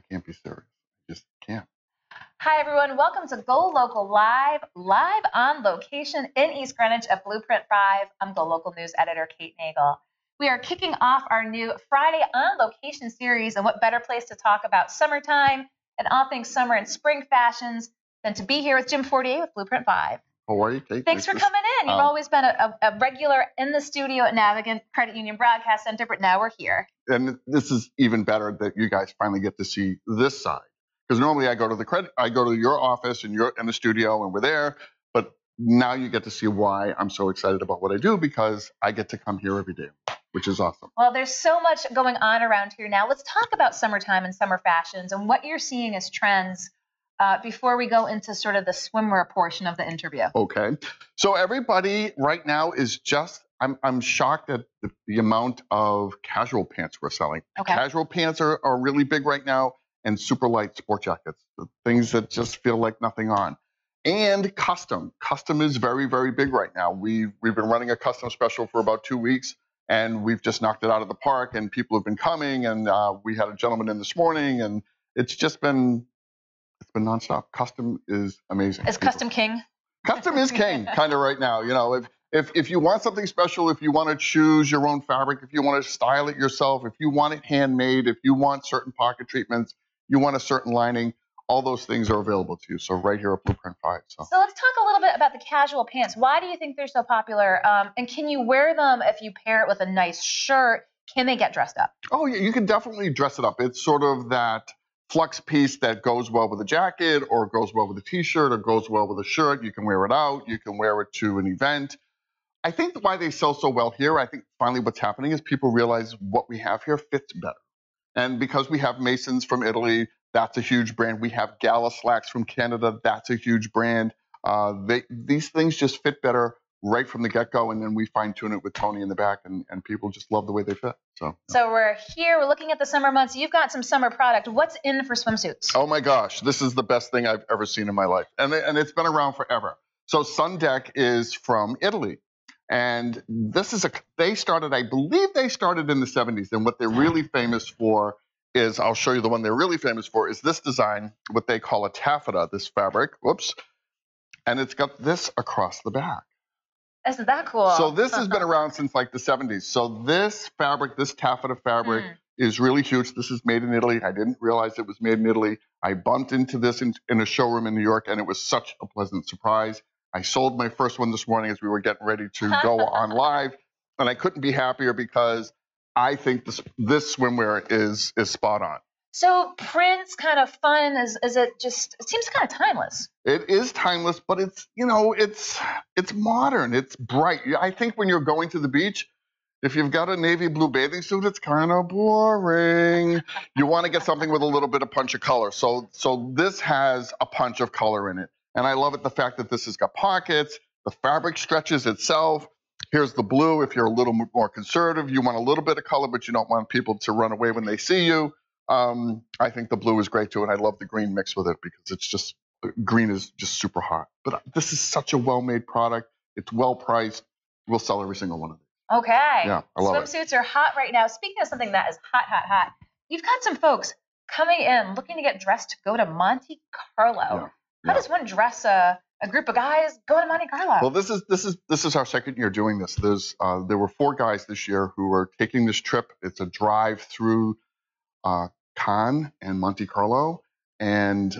can't be serious. I just can't. Hi, everyone. Welcome to Go Local live on location in East Greenwich at Blueprint 5. I'm Go Local News editor Kate Nagel. We are kicking off our new Friday on Location series, and what better place to talk about summertime and all things summer and spring fashions than to be here with Jim Fortier with Blueprint 5. How are you, Kate? Thanks for coming in. You've always been a regular in the studio at Navigant Credit Union Broadcast Center, but now we're here. And this is even better that you guys finally get to see this side. Because normally I go to your office and you're in the studio and we're there, but now you get to see why I'm so excited about what I do, because I get to come here every day, which is awesome. Well, there's so much going on around here now. Let's talk about summertime and summer fashions and what you're seeing as trends before we go into sort of the swimwear portion of the interview. Okay. So everybody right now is just, I'm shocked at the amount of casual pants we're selling. Okay. Casual pants are really big right now, and super light sport jackets, the things that just feel like nothing on. And custom. Custom is very, very big right now. We've been running a custom special for about 2 weeks, and we've just knocked it out of the park, and people have been coming, and we had a gentleman in this morning, and it's been nonstop. Custom is amazing. Is custom king? Custom is king, kind of right now. You know, if you want something special, if you want to choose your own fabric, if you want to style it yourself, if you want it handmade, if you want certain pocket treatments, you want a certain lining, all those things are available to you. So right here at Blueprint 5. So let's talk a little bit about the casual pants. Why do you think they're so popular? And can you wear them if you pair it with a nice shirt? Can they get dressed up? Oh, yeah, you can definitely dress it up. It's sort of that flex piece that goes well with a jacket, or goes well with a t-shirt, or goes well with a shirt. You can wear it out. You can wear it to an event. I think why they sell so well here, I think finally what's happening is people realize what we have here fits better. And because we have Masons from Italy, that's a huge brand. We have Gala Slacks from Canada. That's a huge brand. These things just fit better right from the get-go, and then we fine-tune it with Tony in the back, and people just love the way they fit. So we're here. We're looking at the summer months. You've got some summer product. What's in for swimsuits? Oh, my gosh. This is the best thing I've ever seen in my life, and it's been around forever. So Sundeck is from Italy. And this is I believe they started in the 70s. And what they're really famous for is, I'll show you the one they're really famous for, is this design, what they call a taffeta, this fabric. Whoops. And it's got this across the back. Isn't that cool? So this has been around since like the 70s. So this fabric, this taffeta fabric is really huge. This is made in Italy. I didn't realize it was made in Italy. I bumped into this in a showroom in New York, and it was such a pleasant surprise. I sold my first one this morning as we were getting ready to go on live, and I couldn't be happier because I think this swimwear is spot on. So prints, kind of fun. Is it just? It seems kind of timeless. It is timeless, but it's modern. It's bright. I think when you're going to the beach, if you've got a navy blue bathing suit, it's kind of boring. You want to get something with a little bit of punch of color. So this has a punch of color in it. And I love it, the fact that this has got pockets, the fabric stretches itself. Here's the blue. If you're a little more conservative, you want a little bit of color, but you don't want people to run away when they see you. I think the blue is great too, and I love the green mix with it, because green is just super hot. But this is such a well-made product. It's well-priced. We'll sell every single one of these. Okay. Yeah, I love it. Swimsuits are hot right now. Speaking of something that is hot, hot, hot, you've got some folks coming in looking to get dressed to go to Monte Carlo. Yeah. How does one dress a group of guys go to Monte Carlo? Well, this is our second year doing this. There were 4 guys this year who are taking this trip. It's a drive through Cannes and Monte Carlo, and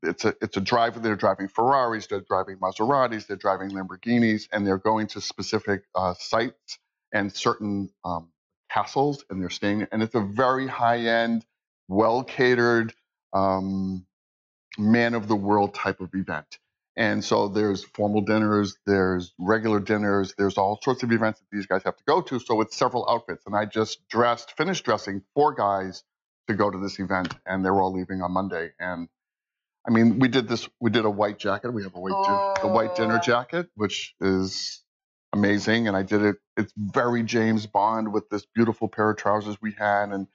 it's a drive. They're driving Ferraris, they're driving Maseratis, they're driving Lamborghinis, and they're going to specific sites and certain castles, and they're staying. And it's a very high-end, well-catered, man of the world type of event. And so there's formal dinners, there's regular dinners, there's all sorts of events that these guys have to go to. So it's several outfits. And I just finished dressing 4 guys to go to this event, and they're all leaving on Monday. And I mean, we did a white jacket. We have a white dinner jacket, which is amazing. And I did it. It's very James Bond with this beautiful pair of trousers we had, and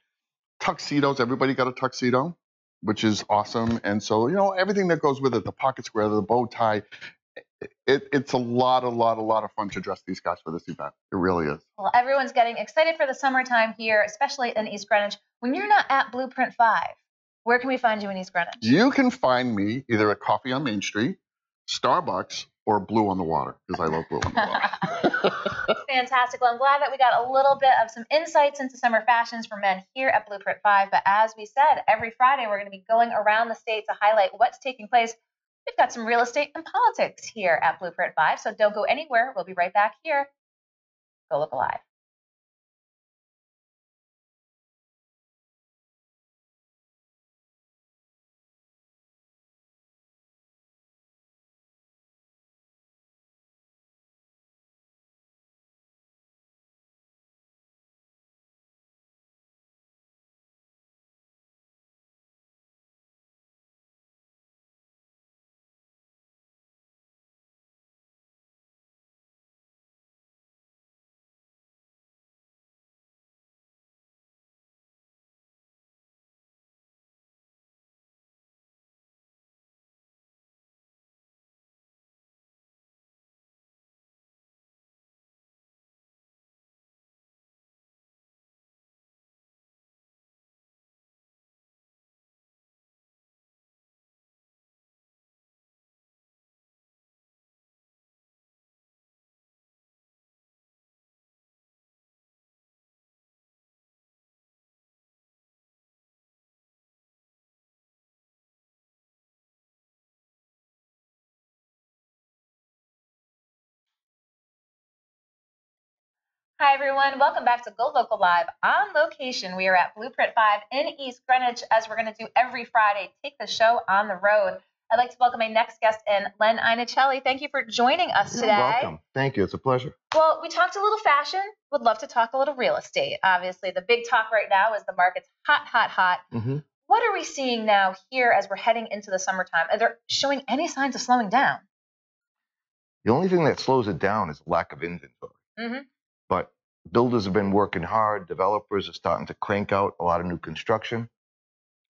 tuxedos. Everybody got a tuxedo, which is awesome. And so, everything that goes with it, the pocket square, the bow tie, it's a lot of fun to dress these guys for this event. It really is. Well, everyone's getting excited for the summertime here, especially in East Greenwich. When you're not at Blueprint 5, Where can we find you in East Greenwich? You can find me either at Coffee on Main Street, Starbucks, or Blue on the Water, because I love Blue on the Water. Fantastic. Well, I'm glad that we got a little bit of some insights into summer fashions for men here at Blueprint 5. But as we said, every Friday we're going to be going around the state to highlight what's taking place. We've got some real estate and politics here at Blueprint 5, so don't go anywhere. We'll be right back here. Go Local Live. Hi, everyone. Welcome back to Go Local Live. On location, we are at Blueprint 5 in East Greenwich, as we're going to do every Friday, take the show on the road. I'd like to welcome my next guest in, Len Inicelli. Thank you for joining us today. You're welcome. Thank you. It's a pleasure. Well, we talked a little fashion. Would love to talk a little real estate. Obviously, the big talk right now is the market's hot, hot, hot. Mm-hmm. What are we seeing now here as we're heading into the summertime? Are they showing any signs of slowing down? The only thing that slows it down is lack of inventory. Mm-hmm. But builders have been working hard. Developers are starting to crank out a lot of new construction,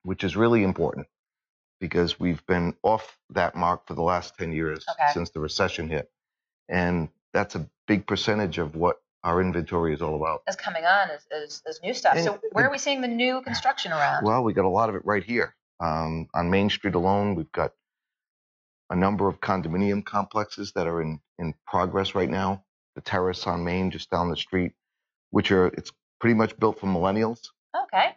which is really important because we've been off that mark for the last 10 years since the recession hit. And that's a big percentage of what our inventory is all about. Is coming on is new stuff. So where are we seeing the new construction around? Well, we got a lot of it right here. On Main Street alone, we've got a number of condominium complexes that are in progress right now. The Terrace on Main, just down the street, it's pretty much built for millennials. Okay.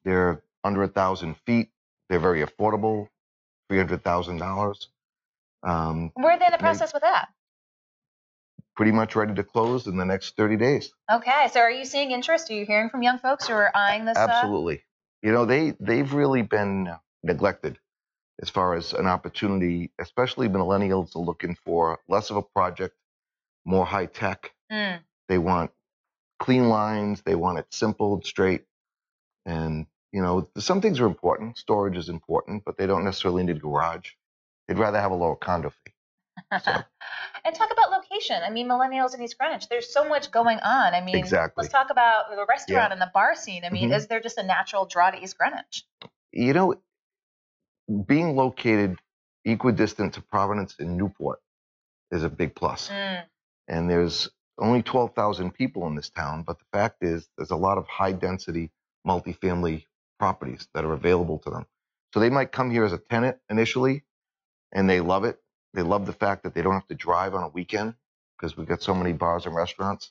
They're under 1,000 feet. They're very affordable, $300,000. Where are they in the process with that? Pretty much ready to close in the next 30 days. Okay. So are you seeing interest? Are you hearing from young folks who are eyeing this? Absolutely. You know, they've really been neglected as far as an opportunity, especially millennials are looking for less of a project, more high tech. They want clean lines. They want it simple and straight. And, you know, some things are important. Storage is important, but they don't necessarily need a garage. They'd rather have a lower condo fee. So. And talk about location. I mean, millennials in East Greenwich, there's so much going on. I mean, exactly. Let's talk about the restaurant and the bar scene. I mean, is there just a natural draw to East Greenwich? You know, being located equidistant to Providence and Newport is a big plus. And there's only 12,000 people in this town, but the fact is there's a lot of high density multifamily properties that are available to them. So they might come here as a tenant initially and they love it. They love the fact that they don't have to drive on a weekend because we've got so many bars and restaurants.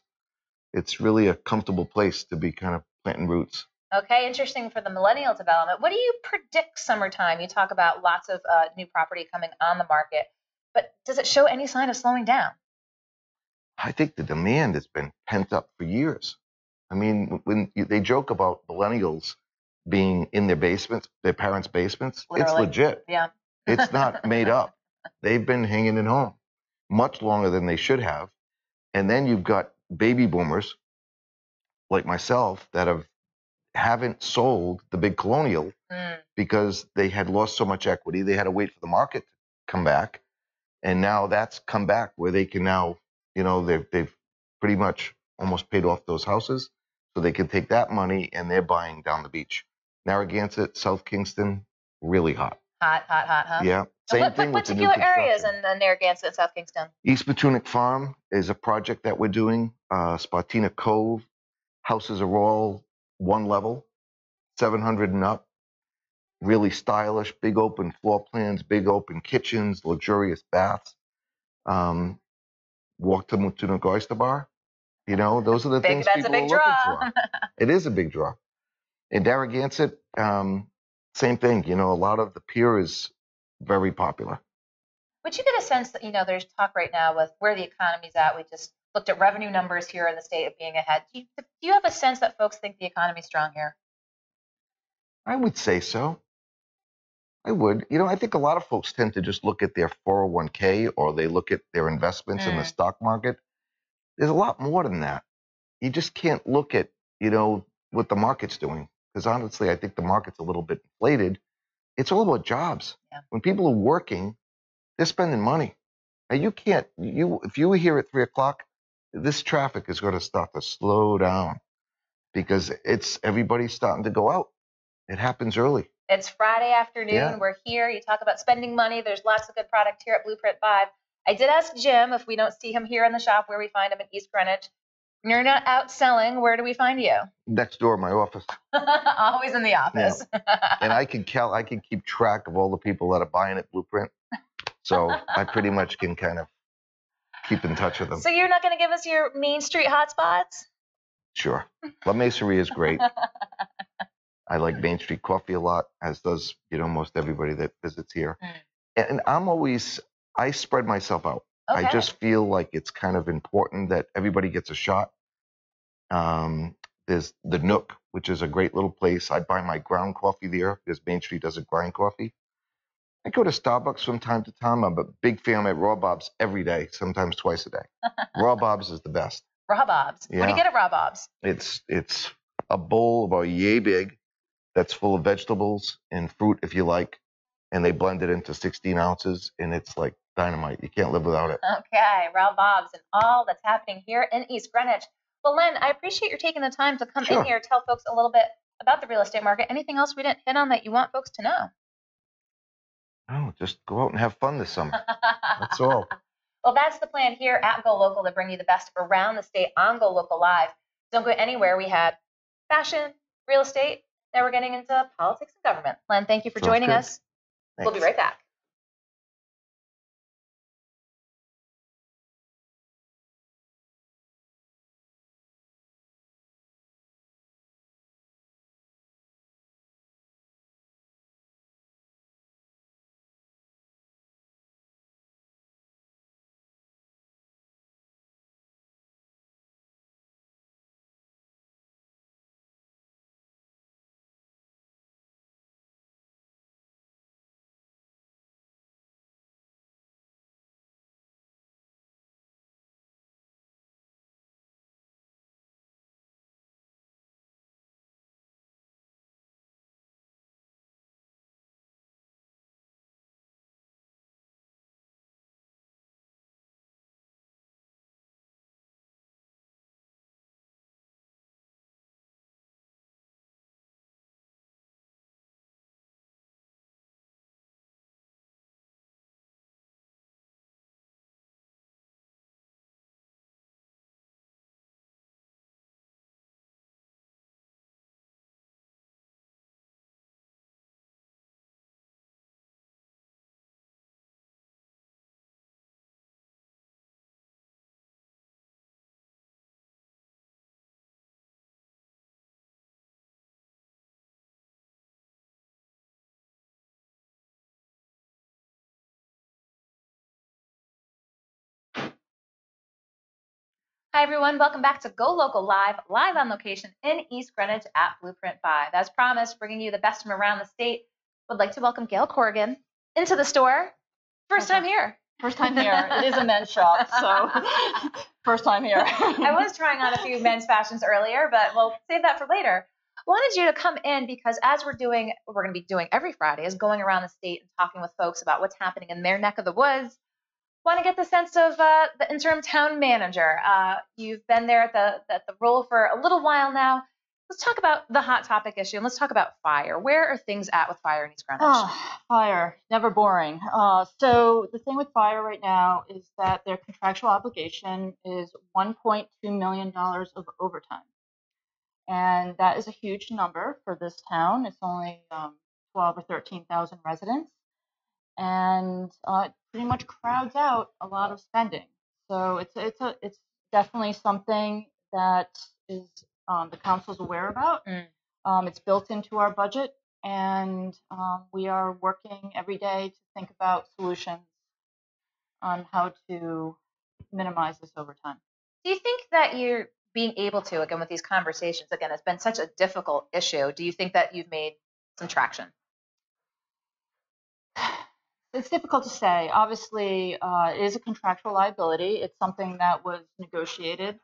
It's really a comfortable place to be kind of planting roots. Okay, interesting for the millennial development. What do you predict summertime? You talk about lots of new property coming on the market, but does it show any sign of slowing down? I think the demand has been pent up for years. I mean, they joke about millennials being in their basements, their parents' basements, Literally. It's legit. Yeah. It's not made up. They've been hanging at home much longer than they should have. And then you've got baby boomers like myself that haven't sold the big colonial because they had lost so much equity. They had to wait for the market to come back. And now that's come back where they can now, you know, they've pretty much almost paid off those houses. So they can take that money and they're buying down the beach. Narragansett, South Kingston, really hot. Hot, huh? Yeah. Same thing with the new particular areas in Narragansett and South Kingston? East Petunic Farm is a project that we're doing. Spartina Cove, houses are all one level, 700 and up. really stylish, big open floor plans, big open kitchens, luxurious baths. Walk to Mutuno Oyster Bar. You know, those are the things That's a people are big looking draw. for. It is a big draw. In Narragansett, same thing. You know, a lot of the pier is very popular. Would you get a sense that, there's talk right now with where the economy's at? We just looked at revenue numbers here in the state of being ahead. Do you have a sense that folks think the economy's strong here? I would say so. I would. You know, I think a lot of folks tend to just look at their 401k or they look at their investments in the stock market. There's a lot more than that. You just can't look at, what the market's doing. Because honestly, I think the market's a little bit inflated. It's all about jobs. Yeah. When people are working, they're spending money. And if you were here at 3 o'clock, this traffic is going to start to slow down because everybody's starting to go out. It happens early. It's Friday afternoon. Yeah. We're here. You talk about spending money. There's lots of good product here at Blueprint 5. I did ask Jim if we don't see him here in the shop where we find him in East Greenwich. When you're not out selling, where do we find you? Next door, my office. Always in the office. Yeah. And I can keep track of all the people that are buying at Blueprint. So I pretty much can kind of keep in touch with them. So you're not going to give us your Main Street hotspots? Sure. La Maceria is great. I like Main Street coffee a lot, as does, most everybody that visits here. And I spread myself out. Okay. I just feel like it's kind of important that everybody gets a shot. There's the Nook, which is a great little place. I buy my ground coffee there because Main Street doesn't grind coffee. I go to Starbucks from time to time. I'm a big fan at Raw Bob's every day, sometimes twice a day. Raw Bob's is the best. Raw Bob's. Yeah. What do you get at Raw Bob's? It's a bowl about yay big that's full of vegetables and fruit if you like, and they blend it into 16 ounces, and it's like dynamite. You can't live without it. Okay, Raw Bob's and all that's happening here in East Greenwich. Well, Len, I appreciate your taking the time to come in here, tell folks a little bit about the real estate market. Anything else we didn't hit on that you want folks to know? Oh, just go out and have fun this summer. That's all. Well, that's the plan here at GoLocal to bring you the best of around the state on GoLocal Live. Don't go anywhere. We had fashion, real estate. Now we're getting into politics and government. Len, thank you for joining us. Thanks. We'll be right back. Hi, everyone. Welcome back to GoLocal live on location in East Greenwich at Blueprint 5. As promised, bringing you the best from around the state. Would like to welcome Gail Corrigan into the store. First time here. First time here. It is a men's shop, so first time here. I was trying on a few men's fashions earlier, but we'll save that for later. Wanted you to come in because as we're going to be doing every Friday, is going around the state and talking with folks about what's happening in their neck of the woods. Want to get the sense of the interim town manager. You've been there at the role for a little while now. Let's talk about the hot topic issue, and let's talk about fire. Where are things at with fire in East Greenwich? Oh, fire, never boring. So the thing with fire right now is that their contractual obligation is $1.2 million of overtime. And that is a huge number for this town. It's only 12 or 13,000 residents, and it pretty much crowds out a lot of spending. So it's definitely something that is the council's aware about. It's built into our budget, and we are working every day to think about solutions on how to minimize this over time. Do you think that you're being able to, again, with these conversations, again, it's been such a difficult issue. Do you think that you've made some traction? It's difficult to say. Obviously, it is a contractual liability. It's something that was negotiated.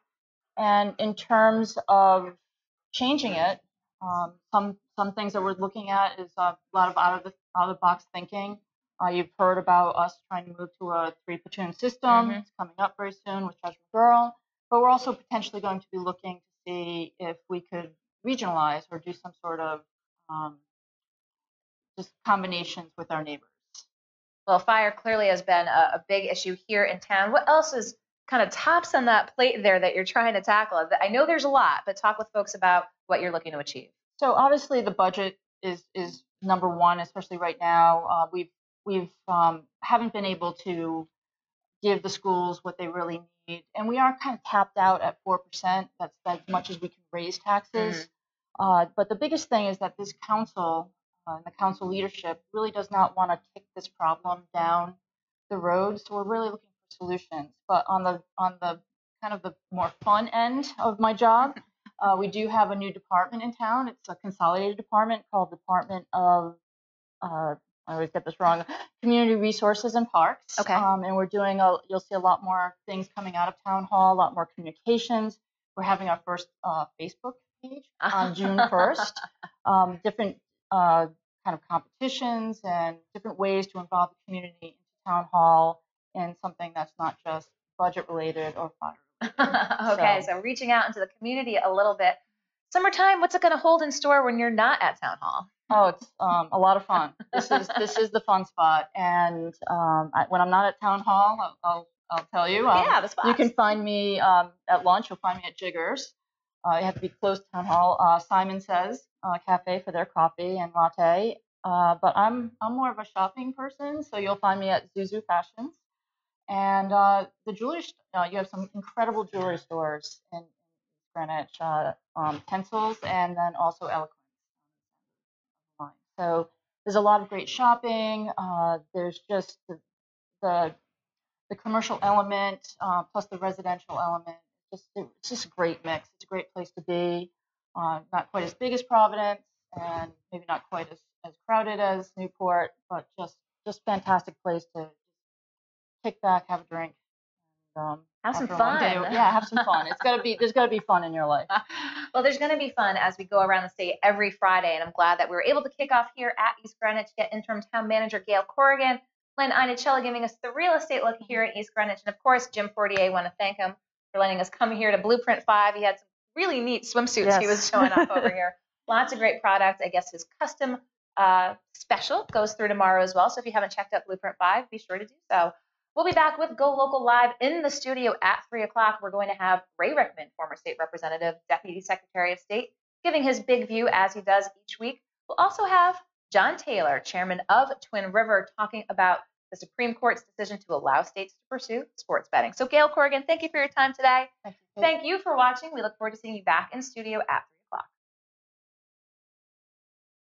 And in terms of changing it, some things that we're looking at is a lot of out of the box thinking. You've heard about us trying to move to a 3-platoon system. It's coming up very soon with Judgment Girl. But we're also potentially going to be looking to see if we could regionalize or do some sort of just combinations with our neighbors. Well, fire clearly has been a big issue here in town. What else is kind of tops on that plate there that you're trying to tackle? I know there's a lot, but talk with folks about what you're looking to achieve. So obviously the budget is number one, especially right now. We've haven't been able to give the schools what they really need, and we are kind of tapped out at 4%. That's as much as we can raise taxes. But the biggest thing is that this council and the council leadership really does not want to kick this problem down the road. So we're really looking for solutions. But on the kind of the more fun end of my job, we do have a new department in town. It's a consolidated department called Department of I always get this wrong. Community Resources and Parks. Okay. And we're doing you'll see a lot more things coming out of town hall, a lot more communications. We're having our first Facebook page on June 1st. Different kind of competitions and different ways to involve the community into town hall in something that's not just budget related or fire related. Okay, so reaching out into the community a little bit. Summertime, what's it going to hold in store when you're not at town hall? Oh, it's a lot of fun. This is the fun spot, and when I'm not at town hall, I'll tell you. Yeah, the spot. You can find me at lunch. You'll find me at Jiggers. You have to be close to town hall. Simon Says Cafe for their coffee and latte. But I'm more of a shopping person, so you'll find me at Zuzu Fashions, and the jewelry. You have some incredible jewelry stores in Greenwich, Pencils, and then also Eloquence. So there's a lot of great shopping. There's just the commercial element plus the residential element. It's just a great mix. It's a great place to be. Not quite as big as Providence, and maybe not quite as crowded as Newport, but just fantastic place to kick back, have a drink, and have some fun. Yeah, have some fun. There's gotta be fun in your life. Well, there's going to be fun as we go around the state every Friday, and I'm glad that we were able to kick off here at East Greenwich, get interim town manager Gail Corrigan, Lynn Inicelli giving us the real estate look here at East Greenwich, and of course, Jim Fortier. Want to thank him for letting us come here to Blueprint 5. He had some really neat swimsuits he was showing off over here. Lots of great products. I guess his custom special goes through tomorrow as well, so if you haven't checked out Blueprint 5, be sure to do so. We'll be back with Go Local Live in the studio at 3 o'clock. We're going to have Ray Rickman, former state representative, Deputy Secretary of State, giving his big view as he does each week. We'll also have John Taylor, chairman of Twin River, talking about the Supreme Court's decision to allow states to pursue sports betting. So Gail Corrigan, thank you for your time today. Thank you. Thank you for watching. We look forward to seeing you back in studio at 3.